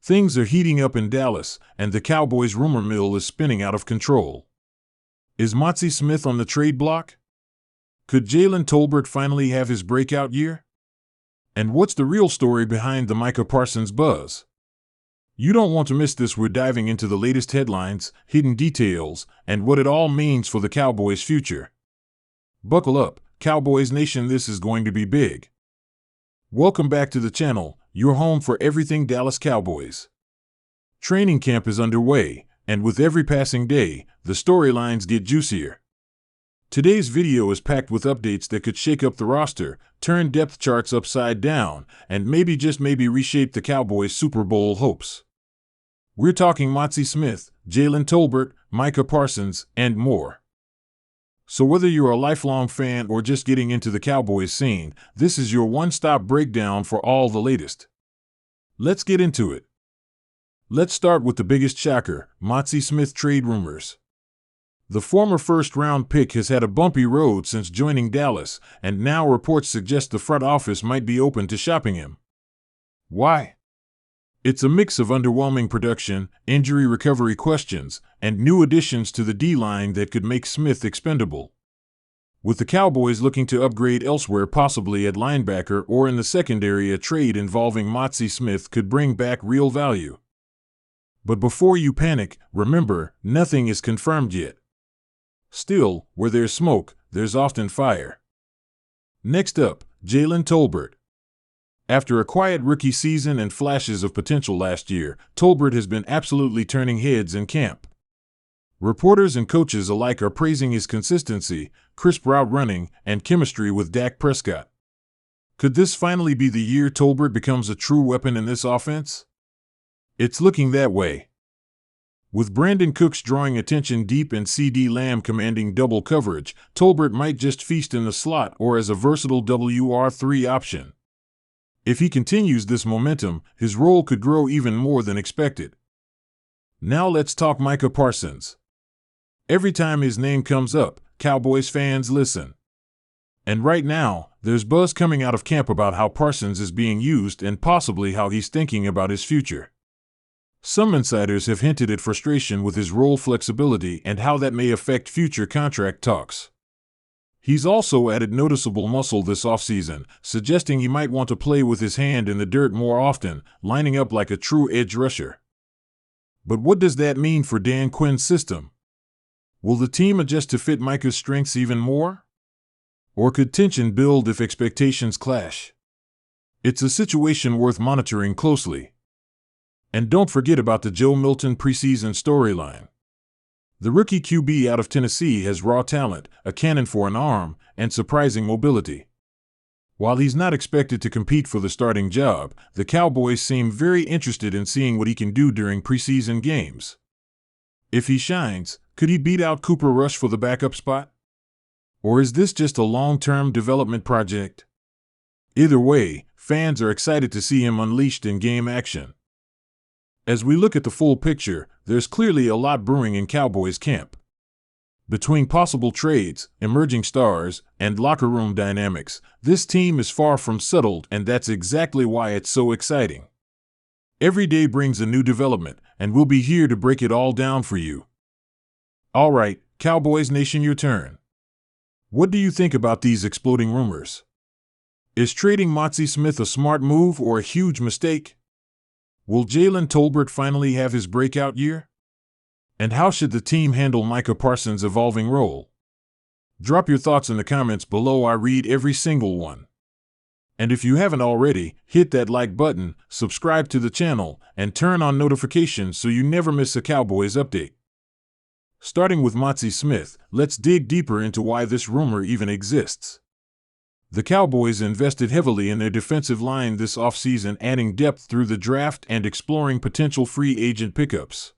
Things are heating up in Dallas, and the Cowboys rumor mill is spinning out of control. Is Mazi Smith on the trade block? Could Jalen Tolbert finally have his breakout year? And what's the real story behind the Micah Parsons buzz? You don't want to miss this. We're diving into the latest headlines, hidden details, and what it all means for the Cowboys' future. Buckle up, Cowboys Nation, this is going to be big. Welcome back to the channel, your home for everything Dallas Cowboys. Training camp is underway, and with every passing day, the storylines get juicier. Today's video is packed with updates that could shake up the roster, turn depth charts upside down, and maybe just maybe reshape the Cowboys' Super Bowl hopes. We're talking Mazi Smith, Jalen Tolbert, Micah Parsons, and more. So whether you're a lifelong fan or just getting into the Cowboys scene, this is your one-stop breakdown for all the latest. Let's get into it. Let's start with the biggest shocker, Mazi Smith trade rumors. The former first-round pick has had a bumpy road since joining Dallas, and now reports suggest the front office might be open to shopping him. Why? It's a mix of underwhelming production, injury recovery questions, and new additions to the D-line that could make Smith expendable. With the Cowboys looking to upgrade elsewhere, possibly at linebacker or in the secondary, a trade involving Mazi Smith could bring back real value. But before you panic, remember, nothing is confirmed yet. Still, where there's smoke, there's often fire. Next up, Jalen Tolbert. After a quiet rookie season and flashes of potential last year, Tolbert has been absolutely turning heads in camp. Reporters and coaches alike are praising his consistency, crisp route running, and chemistry with Dak Prescott. Could this finally be the year Tolbert becomes a true weapon in this offense? It's looking that way. With Brandon Cooks drawing attention deep and CeeDee Lamb commanding double coverage, Tolbert might just feast in the slot or as a versatile WR3 option. If he continues this momentum, his role could grow even more than expected. Now let's talk Micah Parsons. Every time his name comes up, Cowboys fans listen. And right now, there's buzz coming out of camp about how Parsons is being used and possibly how he's thinking about his future. Some insiders have hinted at frustration with his role flexibility and how that may affect future contract talks. He's also added noticeable muscle this offseason, suggesting he might want to play with his hand in the dirt more often, lining up like a true edge rusher. But what does that mean for Dan Quinn's system? Will the team adjust to fit Micah's strengths even more? Or could tension build if expectations clash? It's a situation worth monitoring closely. And don't forget about the Joe Milton preseason storyline. The rookie QB out of Tennessee has raw talent, a cannon for an arm, and surprising mobility. While he's not expected to compete for the starting job, the Cowboys seem very interested in seeing what he can do during preseason games. If he shines, could he beat out Cooper Rush for the backup spot? Or is this just a long-term development project? Either way, fans are excited to see him unleashed in game action. As we look at the full picture, there's clearly a lot brewing in Cowboys camp. Between possible trades, emerging stars, and locker room dynamics, this team is far from settled, and that's exactly why it's so exciting. Every day brings a new development, and we'll be here to break it all down for you. All right, Cowboys Nation, your turn. What do you think about these exploding rumors? Is trading Mazi Smith a smart move or a huge mistake? Will Jalen Tolbert finally have his breakout year? And how should the team handle Micah Parsons' evolving role? Drop your thoughts in the comments below. I read every single one. And if you haven't already, hit that like button, subscribe to the channel, and turn on notifications so you never miss a Cowboys update. Starting with Mazi Smith, let's dig deeper into why this rumor even exists. The Cowboys invested heavily in their defensive line this offseason, adding depth through the draft and exploring potential free agent pickups.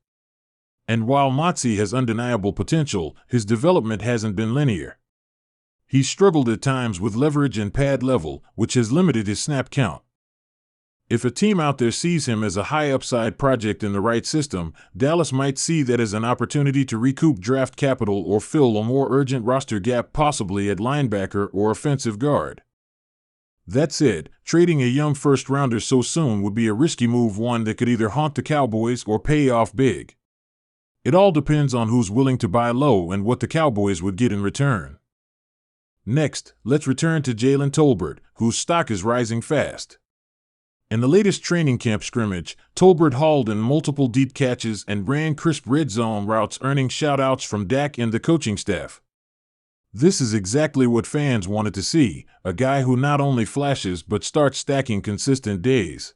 And while Mazi has undeniable potential, his development hasn't been linear. He's struggled at times with leverage and pad level, which has limited his snap count. If a team out there sees him as a high-upside project in the right system, Dallas might see that as an opportunity to recoup draft capital or fill a more urgent roster gap, possibly at linebacker or offensive guard. That said, trading a young first-rounder so soon would be a risky move, one that could either haunt the Cowboys or pay off big. It all depends on who's willing to buy low and what the Cowboys would get in return. Next, let's return to Jalen Tolbert, whose stock is rising fast. In the latest training camp scrimmage, Tolbert hauled in multiple deep catches and ran crisp red zone routes, earning shout-outs from Dak and the coaching staff. This is exactly what fans wanted to see, a guy who not only flashes but starts stacking consistent days.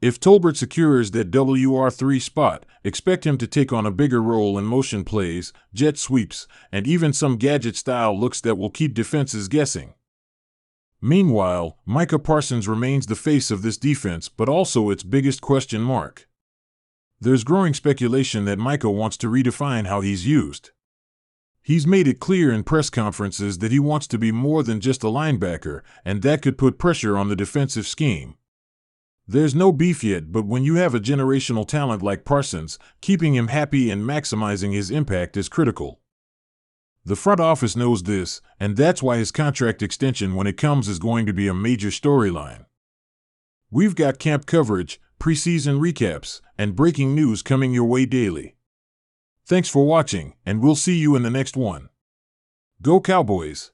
If Tolbert secures that WR3 spot, expect him to take on a bigger role in motion plays, jet sweeps, and even some gadget-style looks that will keep defenses guessing. Meanwhile, Micah Parsons remains the face of this defense but also its biggest question mark. There's growing speculation that Micah wants to redefine how he's used. He's made it clear in press conferences that he wants to be more than just a linebacker, and that could put pressure on the defensive scheme. There's no beef yet, but when you have a generational talent like Parsons, keeping him happy and maximizing his impact is critical. The front office knows this, and that's why his contract extension when it comes is going to be a major storyline. We've got camp coverage, preseason recaps, and breaking news coming your way daily. Thanks for watching, and we'll see you in the next one. Go Cowboys!